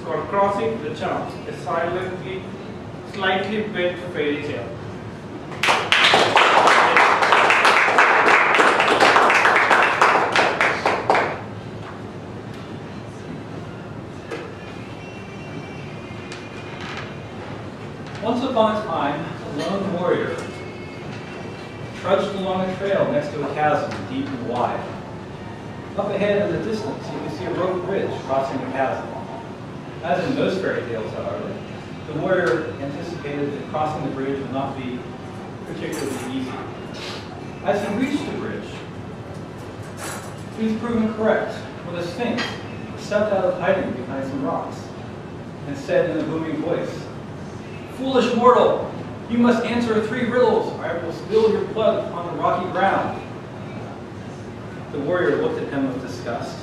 called Crossing the Charms, a slightly bent fairy tale. Once upon a time, a lone warrior trudged along a trail next to a chasm, deep and wide. Up ahead in the distance, you can see a rope bridge crossing the chasm. As in most fairy tales, however, the warrior anticipated that crossing the bridge would not be particularly easy. As he reached the bridge, he was proven correct when a sphinx stepped out of hiding behind some rocks and said in a booming voice, "Foolish mortal, you must answer 3 riddles, or I will spill your blood upon the rocky ground." The warrior looked at him with disgust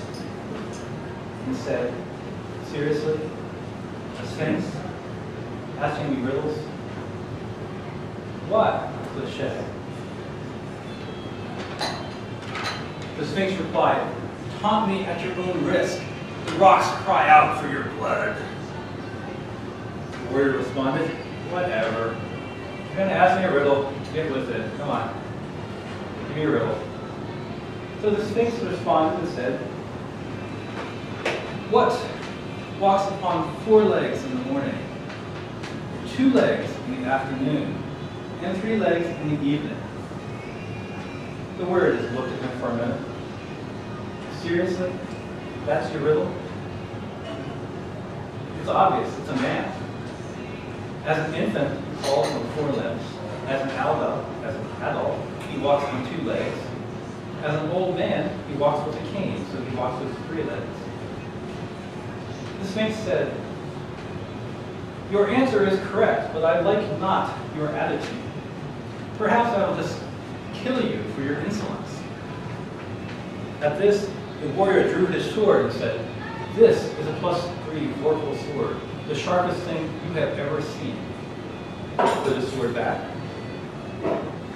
and said, "Seriously? A sphinx? Asking me riddles? What a cliché." The sphinx replied, "Taunt me at your own risk. The rocks cry out for your blood." The warrior responded, "Whatever. You're going to ask me a riddle. Get with it. Come on. Give me a riddle." So the sphinx responded and said, "What walks upon 4 legs in the morning, 2 legs in the afternoon, and 3 legs in the evening?" The warrior just looked at him for a minute. "Seriously? That's your riddle?" It's obvious. It's a man. As an infant, he crawls on 4 limbs. As an adult, he walks on 2 legs. As an old man, he walks with a cane, so he walks with 3 legs. The sphinx said, "Your answer is correct, but I like not your attitude. Perhaps I will just kill you for your insolence." At this, the warrior drew his sword and said, "This is a +3 vorpal sword, the sharpest thing you have ever seen." Put his sword back.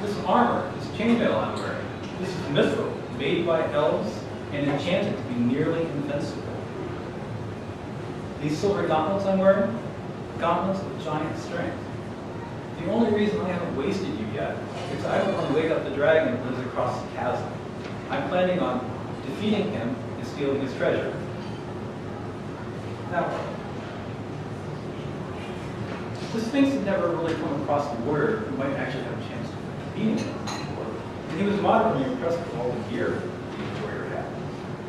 "This armor, this chainmail I'm wearing, this is mithril, made by elves and enchanted to be nearly invincible. These silver gauntlets I'm wearing, gauntlets of giant strength. The only reason I haven't wasted you yet is I don't want to wake up the dragon that lives across the chasm. I'm planning on defeating him and stealing his treasure. Now, the Sphinx had never really come across a warrior who might actually have a chance of beating him before. And he was moderately impressed with all the gear the warrior had.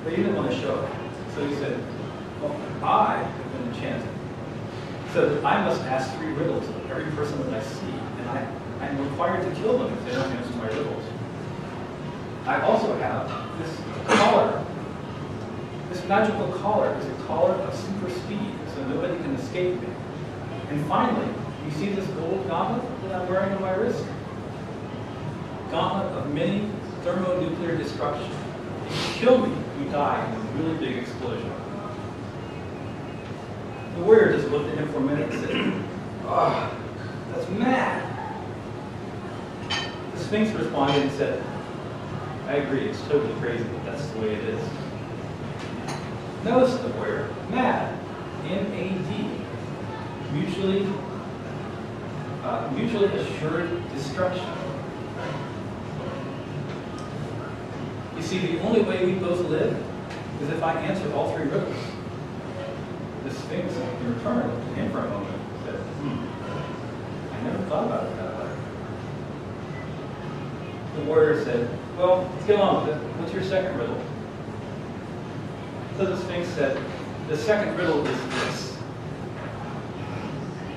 But he didn't want to show it. So he said, "Well, I have been enchanted, so that I must ask 3 riddles of every person that I see, and I'm required to kill them if they don't answer my riddles. I also have this collar. This magical collar is a collar of super speed, so nobody can escape me. And finally, you see this gold gauntlet that I'm wearing on my wrist? Gauntlet of mini thermonuclear destruction. If you kill me, you die in a really big explosion." The warrior just looked at him for a minute and said, "Oh, that's mad." The Sphinx responded and said, "I agree, it's totally crazy, but that's the way it is." Notice the warrior, mad, M-A-D, mutually assured destruction. You see, the only way we both live is if I answer all 3 riddles. The Sphinx, in return, looked at him for a moment and said, "I never thought about it that way." The warrior said, "Well, let's get on with it. What's your second riddle?" So the Sphinx said, "The second riddle is this.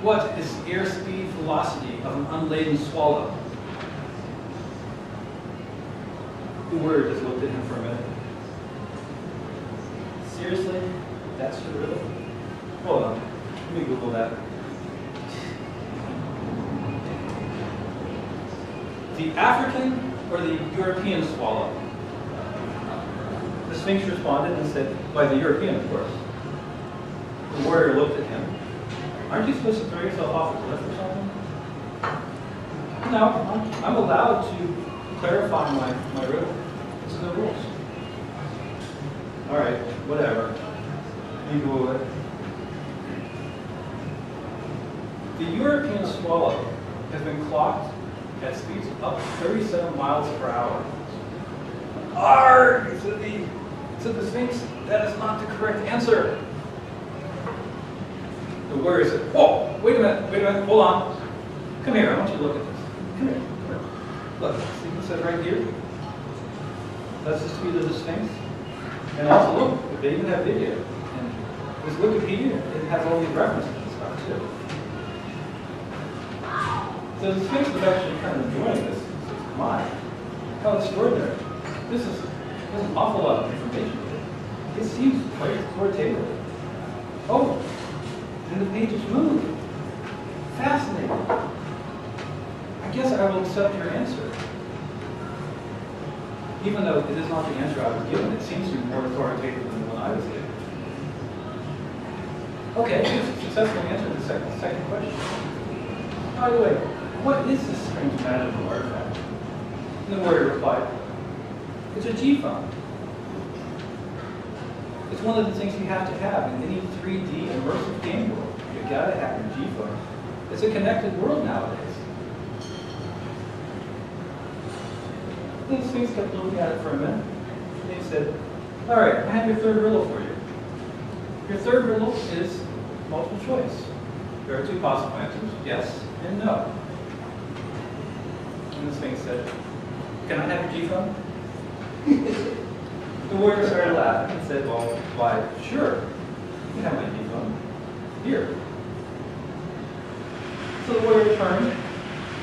What is the airspeed velocity of an unladen swallow?" The warrior just looked at him for a minute. "Seriously? That's your riddle? Hold on. Let me Google that." The African or the European swallow? The Sphinx responded and said, "By the European, of course." The warrior looked at him. "Aren't you supposed to throw yourself off a cliff or something?" "No, I'm allowed to clarify my riddle. It's in the rules." "All right, whatever. You Google it." The European swallow has been clocked at speeds up to 37 miles per hour. Arrgh! Said the Sphinx, that is not the correct answer. The warrior said, whoa, wait a minute, hold on. Come here, I want you to look at this. Come here. Look, see what it says right here? That's the speed of the Sphinx. And also look, they even have video. And this Wikipedia, it has all these references and stuff too. So the Sphinx was actually kind of enjoying this. He says, my, how extraordinary. There's an awful lot of information here. It seems quite authoritative. Oh, and the pages move. Fascinating. I guess I will accept your answer. Even though it is not the answer I was given, it seems to be more authoritative than the one I was given. Okay, you successfully answered the second question. By the way, what is this strange magical artifact? And the warrior replied, it's a G-phone. It's one of the things you have to have in any 3D immersive game world. You gotta have your G-phone. It's a connected world nowadays. The Sphinx kept looking at it for a minute. And he said, all right, I have your third riddle for you. Your third riddle is multiple choice. There are two possible answers, yes and no. And the Sphinx said, can I have your G-phone? The warrior started laughing and said, well, why, sure, you can have my G-phone. Here. So the warrior turned,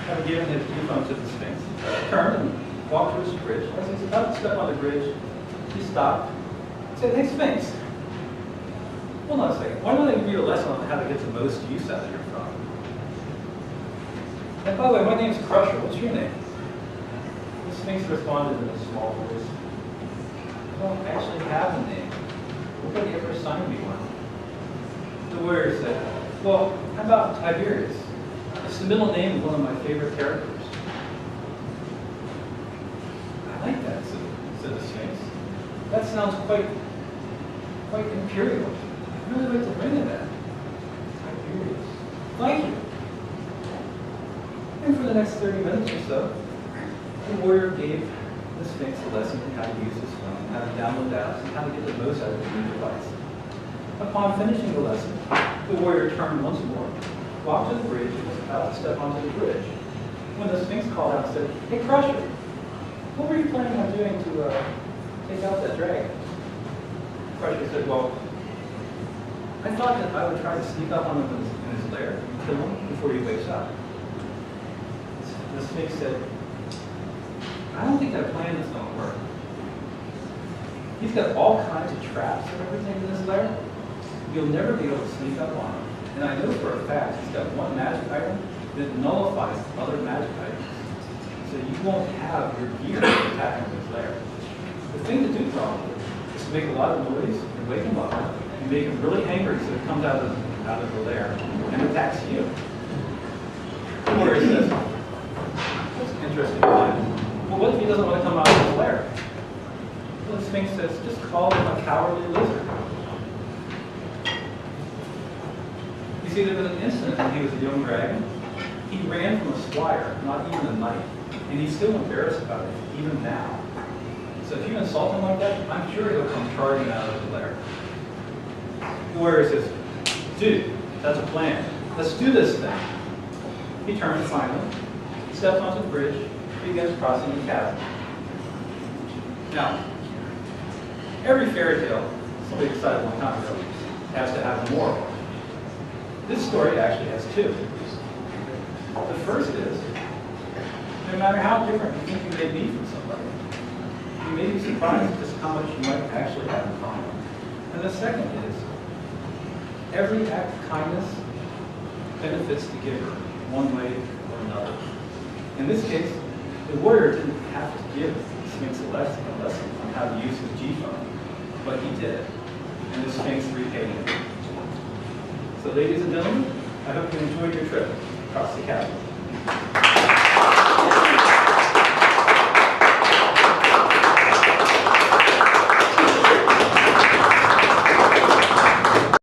having given his G-phone to the Sphinx, turned and walked towards the bridge. As he was about to step on the bridge, he stopped and said, hey, Sphinx, hold on a second. Why don't I give you a lesson on how to get the most use out of your phone? And by the way, my name's Crusher. What's your name? The Sphinx responded in a small voice, I don't actually have a name. Nobody ever assigned me one. The warrior said, well, how about Tiberius? It's the middle name of one of my favorite characters. I like that, said the Sphinx. That sounds quite imperial. I'd really like to bring in that. Tiberius. Thank you. And for the next 30 minutes or so, the warrior gave the Sphinx a lesson on how to use his phone, how to download apps, and how to get the most out of the new device. Upon finishing the lesson, the warrior turned once more, walked to the bridge, and was about to step onto the bridge, when the Sphinx called out and said, hey, Crusher, what were you planning on doing to take out that dragon? Crusher said, well, I thought that I would try to sneak up on him in his lair and kill him before he wakes up. The Sphinx said, I don't think that plan is going to work. He's got all kinds of traps and everything in his lair. You'll never be able to sneak up on him. And I know for a fact he's got one magic item that nullifies other magic items. So you won't have your gear attacking his lair. The thing to do probably is to make a lot of noise and wake him up and make him really angry so it comes out of the lair and attacks you. The warrior says, that's an interesting plan. Well, what if he doesn't want to come out of his lair? Well, the Sphinx says, just call him a cowardly lizard. You see, there was an incident when he was a young dragon. He ran from a squire, not even a knight, and he's still embarrassed about it, even now. So if you insult him like that, I'm sure he'll come charging out of the lair. The warrior says, dude, that's a plan. Let's do this thing. He turns finally, steps onto the bridge, begins crossing the chasm. Now, every fairy tale, somebody decided a long time ago, has to have a moral. This story actually has two. The first is, no matter how different you think you may be from somebody, you may be surprised at just how much you might actually have in common. And the second is, every act of kindness benefits the giver, one way or another. In this case, the warrior didn't have to give the Sphinx a lesson on how to use his G-phone, but he did, and the Sphinx repaid him. So ladies and gentlemen, I hope you enjoyed your trip across the chasm.